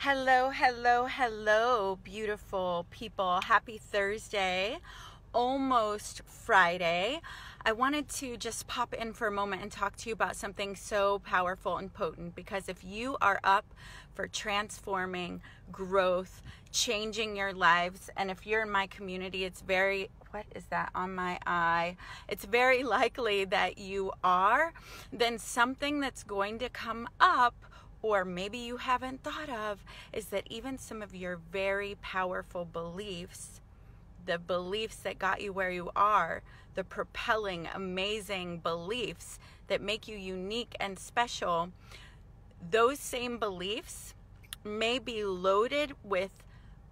Hello, hello, hello, beautiful people. Happy Thursday, almost Friday. I wanted to just pop in for a moment and talk to you about something so powerful and potent, because if you are up for transforming, growth, changing your lives, and if you're in my community, what is that on my eye? It's very likely that you are, then something that's going to come up, or maybe you haven't thought of, is that even some of your very powerful beliefs, the beliefs that got you where you are, the propelling, amazing beliefs that make you unique and special, those same beliefs may be loaded with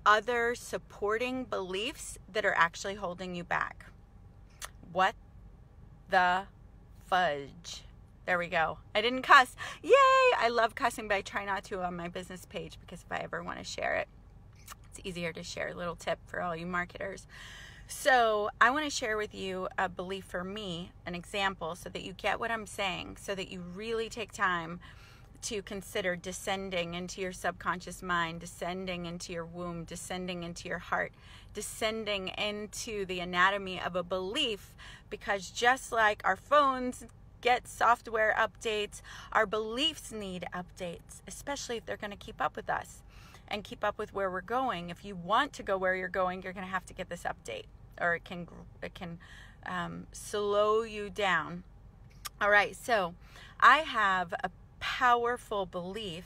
other supporting beliefs that are actually holding you back. What the fudge? There we go. I didn't cuss. Yay! I love cussing, but I try not to on my business page, because if I ever want to share it, it's easier to share. A little tip for all you marketers. So I want to share with you a belief for me, an example, so that you get what I'm saying, so that you really take time to consider descending into your subconscious mind, descending into your womb, descending into your heart, descending into the anatomy of a belief, because just like our phones get software updates, our beliefs need updates, especially if they're going to keep up with us and keep up with where we're going. If you want to go where you're going, you're going to have to get this update, or it can slow you down. All right, so I have a powerful belief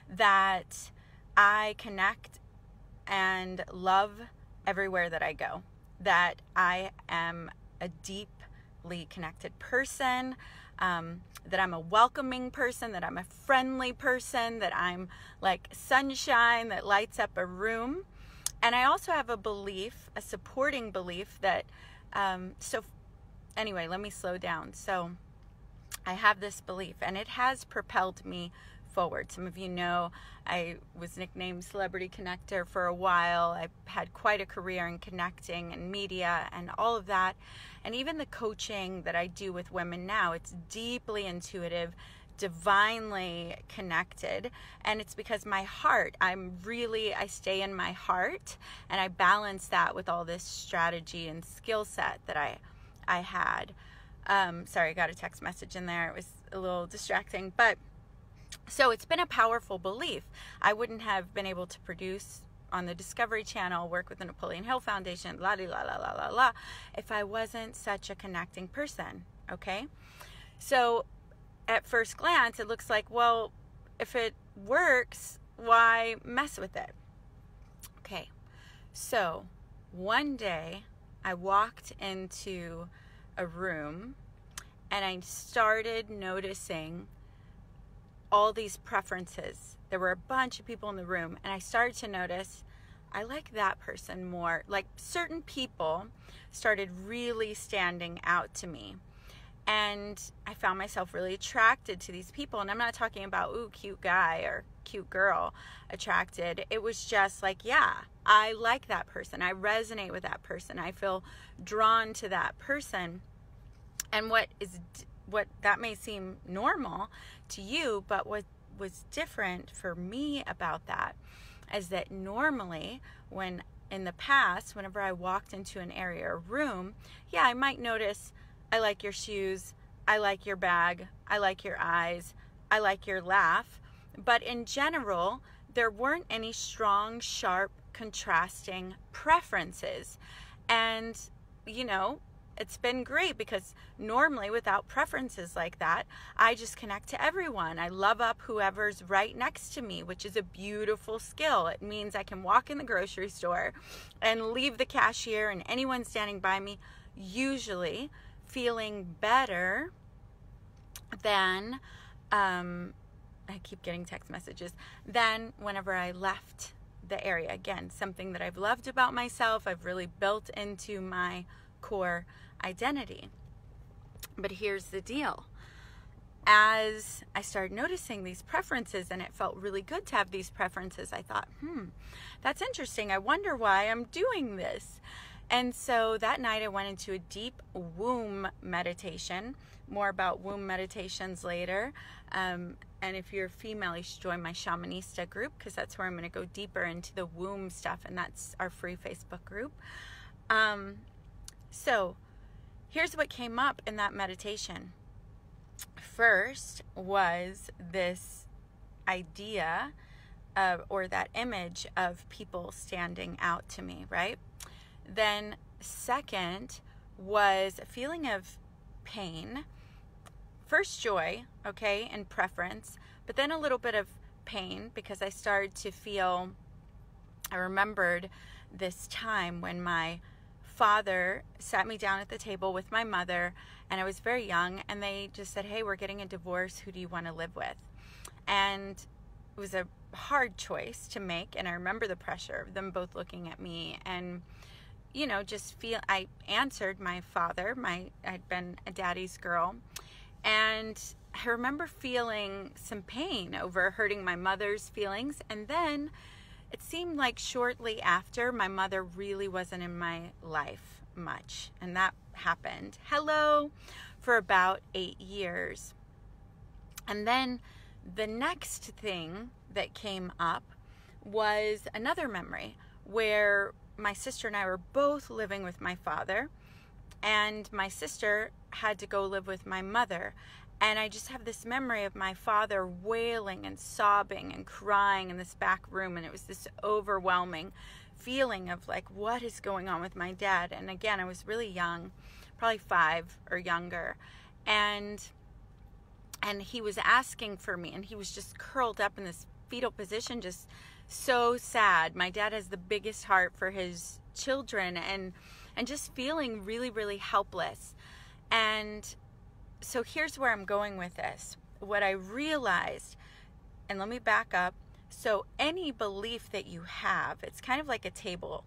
that I connect and love everywhere that I go, that I am a deeply connected person, that I'm a welcoming person, that I'm a friendly person, that I'm like sunshine that lights up a room. And I also have a belief, a supporting belief that, anyway, let me slow down. So I have this belief, and it has propelled me forward. Some of you know I was nicknamed Celebrity Connector for a while. I had quite a career in connecting and media and all of that. And even the coaching that I do with women now, it's deeply intuitive, divinely connected. And it's because my heart, I stay in my heart, and I balance that with all this strategy and skill set that I had. Sorry, I got a text message in there. It was a little distracting, but so it's been a powerful belief. I wouldn't have been able to produce on the Discovery Channel, work with the Napoleon Hill Foundation, if I wasn't such a connecting person, okay? So at first glance, it looks like, well, if it works, why mess with it? Okay, so one day I walked into a room and I started noticing all these preferences. There were a bunch of people in the room, and I started to notice, I like that person more. Like, certain people started really standing out to me, and I found myself really attracted to these people. And I'm not talking about, ooh, cute guy or cute girl attracted. It was just like, yeah, I like that person. I resonate with that person. I feel drawn to that person. And what that may seem normal to you, but what was different for me about that is that normally, when in the past, whenever I walked into an area or room, yeah, I might notice, I like your shoes, I like your bag, I like your eyes, I like your laugh. But in general, there weren't any strong, sharp, contrasting preferences. And, you know, it's been great, because normally without preferences like that, I just connect to everyone. I love up whoever's right next to me, which is a beautiful skill. It means I can walk in the grocery store and leave the cashier and anyone standing by me usually feeling better than, I keep getting text messages, than whenever I left the area. Again, something that I've loved about myself, I've really built into my core identity. But here's the deal. As I started noticing these preferences, and it felt really good to have these preferences, I thought, that's interesting. I wonder why I'm doing this. And so that night I went into a deep womb meditation. More about womb meditations later. And if you're female, you should join my Shamanista group, because that's where I'm going to go deeper into the womb stuff. And that's our free Facebook group. So here's what came up in that meditation. First was this idea or that image of people standing out to me, right? Then second was a feeling of pain. First joy, okay, and preference, but then a little bit of pain because I started to feel, I remembered this time when my father sat me down at the table with my mother, and I was very young, and they just said, hey, we're getting a divorce. Who do you want to live with? And it was a hard choice to make, and I remember the pressure of them both looking at me and, you know, just I answered my father. I'd been a daddy's girl, and I remember feeling some pain over hurting my mother's feelings. And then it seemed like shortly after, my mother really wasn't in my life much, and that happened. For about 8 years. And then the next thing that came up was another memory where my sister and I were both living with my father, and my sister had to go live with my mother. And I just have this memory of my father wailing and sobbing and crying in this back room, and it was this overwhelming feeling of like, what is going on with my dad? And again, I was really young, probably 5 or younger, and he was asking for me, and he was just curled up in this fetal position, just so sad. My dad has the biggest heart for his children, and just feeling really, really helpless. And so here's where I'm going with this. What I realized, and let me back up. So any belief that you have, it's kind of like a table,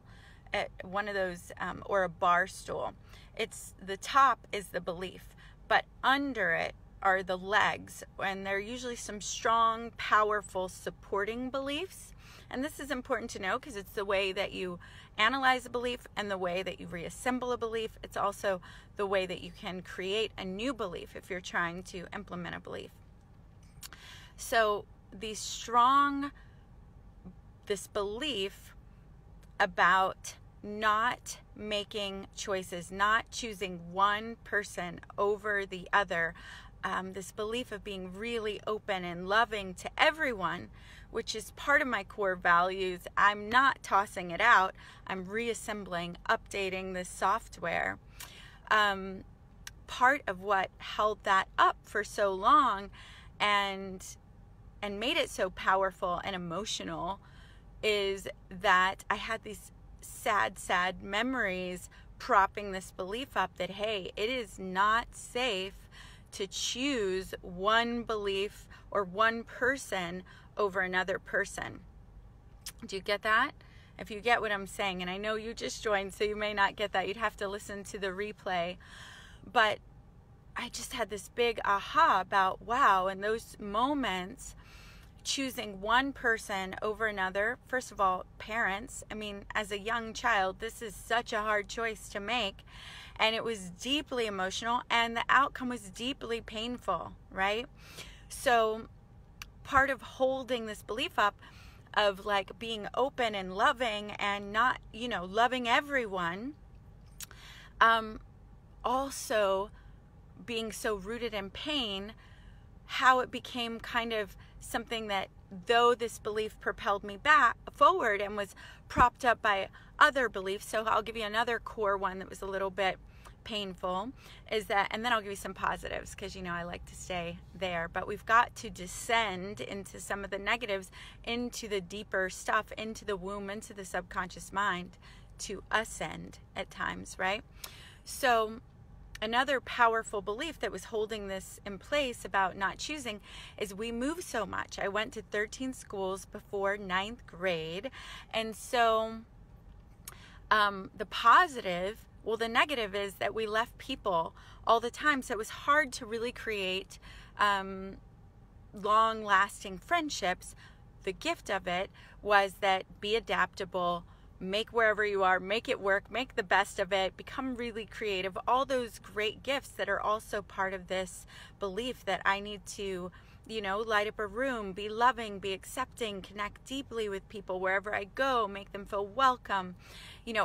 at one of those, or a bar stool. It's the top is the belief, but under it are the legs, and they're usually some strong, powerful, supporting beliefs. And this is important to know because it's the way that you analyze a belief and the way that you reassemble a belief. It's also the way that you can create a new belief if you're trying to implement a belief. So this belief about not making choices, not choosing one person over the other, this belief of being really open and loving to everyone, which is part of my core values. I'm not tossing it out. I'm reassembling, updating this software. Part of what held that up for so long and made it so powerful and emotional is that I had these sad memories propping this belief up that, hey, it is not safe to choose one belief or one person over another person. Do you get that? If you get what I'm saying, and I know you just joined, so you may not get that. You'd have to listen to the replay. But I just had this big aha about, wow, in those moments, choosing one person over another. First of all, parents. I mean, as a young child, this is such a hard choice to make. And it was deeply emotional, and the outcome was deeply painful, right? So part of holding this belief up of like being open and loving and not, loving everyone, also being so rooted in pain, how it became kind of something that, though this belief propelled me forward and was propped up by other beliefs. So I'll give you another core one that was a little bit painful, is that, and then I'll give you some positives because I like to stay there, but we've got to descend into some of the negatives, into the deeper stuff, into the womb, into the subconscious mind, to ascend at times, right? So another powerful belief that was holding this in place about not choosing is we move so much. I went to 13 schools before 9th grade. And so the negative is that we left people all the time. So it was hard to really create long-lasting friendships. The gift of it was that be adaptable, make wherever you are, make it work, make the best of it, become really creative, all those great gifts that are also part of this belief that I need to, light up a room, be loving, be accepting, connect deeply with people wherever I go, make them feel welcome,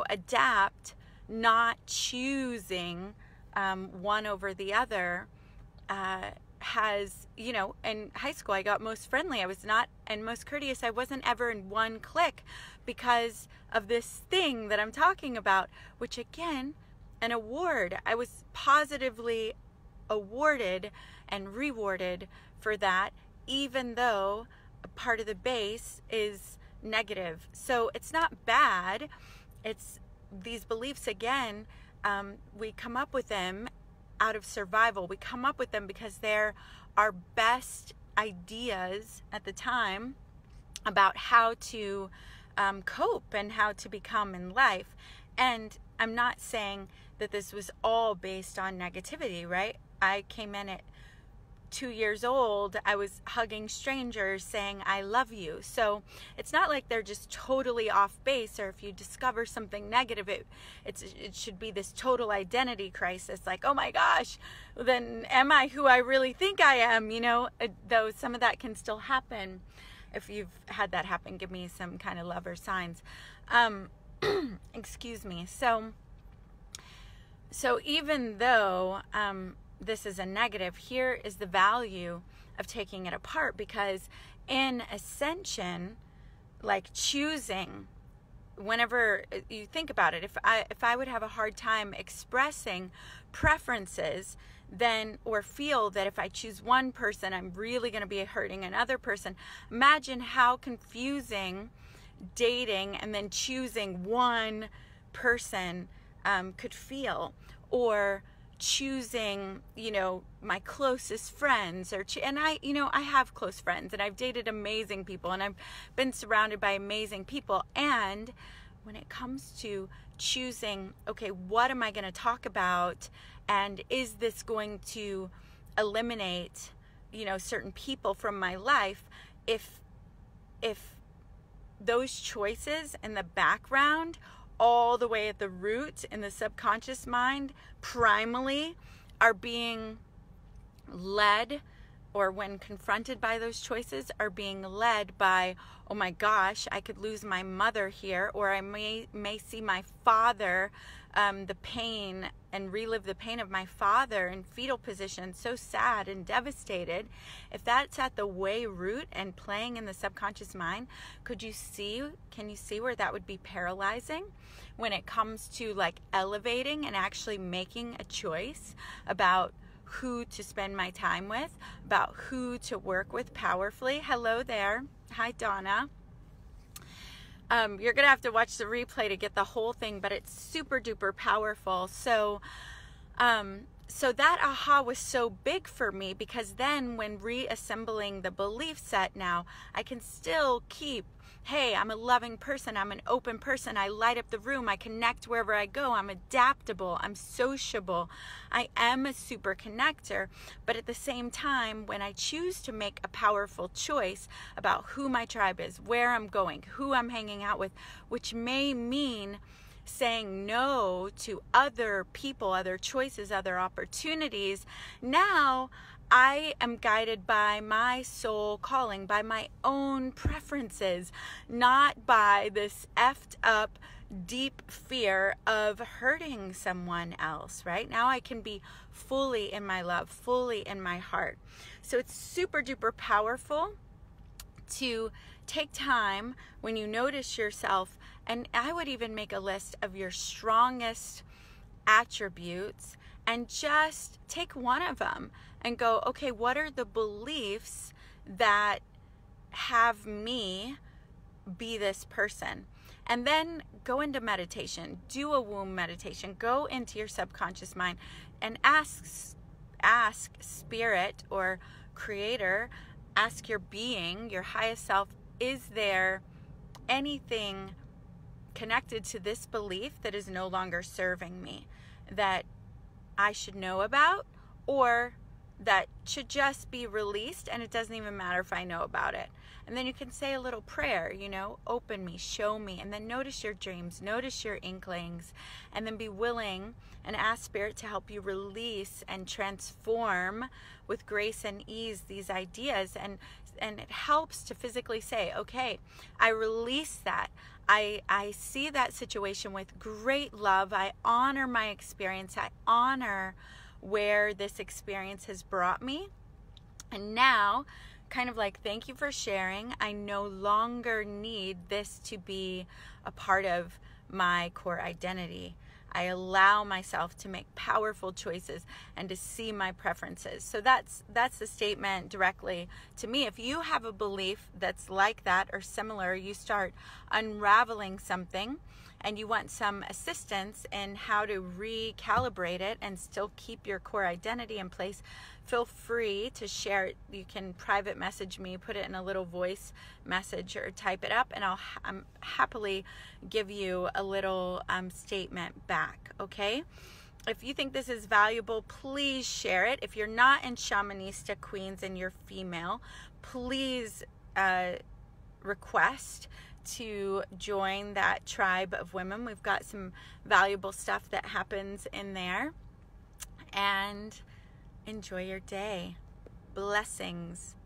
adapt, not choosing one over the other. Has, in high school, I got most friendly. I was not, and most courteous. I wasn't ever in one clique because of this thing that I'm talking about, which again, an award. I was positively awarded and rewarded for that, even though a part of the base is negative. So it's not bad. It's these beliefs, again, we come up with them out of survival. We come up with them because they're our best ideas at the time about how to cope and how to become in life. And I'm not saying that this was all based on negativity, right? I came in at 2 years old, I was hugging strangers saying, I love you. So it's not like they're just totally off base, or if you discover something negative, it should be this total identity crisis. Like, oh my gosh, then am I who I really think I am? Though some of that can still happen. If you've had that happen, give me some kind of love or signs. Excuse me. So even though, this is a negative, here is the value of taking it apart, because in ascension, like choosing, whenever you think about it, if I would have a hard time expressing preferences, then, or feel that if I choose one person, I'm really going to be hurting another person. Imagine how confusing dating and then choosing one person could feel, or choosing, my closest friends, and I have close friends, and I've dated amazing people, and I've been surrounded by amazing people. And when it comes to choosing, okay, what am I going to talk about? And is this going to eliminate, certain people from my life? If those choices in the background, all the way at the root in the subconscious mind, primally are being led, or when confronted by those choices, are being led by, oh my gosh, I could lose my mother here, or I may see my father, the pain, and relive the pain of my father in fetal position, so sad and devastated. If that's at the way root and playing in the subconscious mind, can you see where that would be paralyzing when it comes to like elevating and actually making a choice about who to spend my time with, about who to work with powerfully? Hello there. Hi, Donna. You're going to have to watch the replay to get the whole thing, but it's super duper powerful. So that aha was so big for me, because then when reassembling the belief set now, I can still keep, hey, I'm a loving person, I'm an open person, I light up the room, I connect wherever I go, I'm adaptable, I'm sociable, I am a super connector. But at the same time, when I choose to make a powerful choice about who my tribe is, where I'm going, who I'm hanging out with, which may mean saying no to other people, other choices, other opportunities, now I am guided by my soul calling, by my own preferences, not by this effed up deep fear of hurting someone else, right? Now I can be fully in my love, fully in my heart. So it's super duper powerful to take time when you notice yourself, and I would even make a list of your strongest attributes and just take one of them and go, okay, what are the beliefs that have me be this person? And then go into meditation, do a womb meditation, go into your subconscious mind and ask spirit or creator, ask your being, your highest self, is there anything connected to this belief that is no longer serving me, that I should know about, or that should just be released and it doesn't even matter if I know about it? And then you can say a little prayer, you know, open me, show me, and then notice your dreams, notice your inklings, and then be willing and ask Spirit to help you release and transform with grace and ease these ideas. And it helps to physically say, okay, I release that. I see that situation with great love. I honor my experience. I honor where this experience has brought me. And now, kind of like, thank you for sharing. I no longer need this to be a part of my core identity. I allow myself to make powerful choices and to see my preferences. So that's the statement directly to me. If you have a belief that's like that or similar, you start unraveling something and you want some assistance in how to recalibrate it and still keep your core identity in place, feel free to share it. You can private message me, put it in a little voice message or type it up, and I'll happily give you a little statement back, okay? If you think this is valuable, please share it. If you're not in Shamanista Queens and you're female, please request to join that tribe of women. We've got some valuable stuff that happens in there. And enjoy your day. Blessings.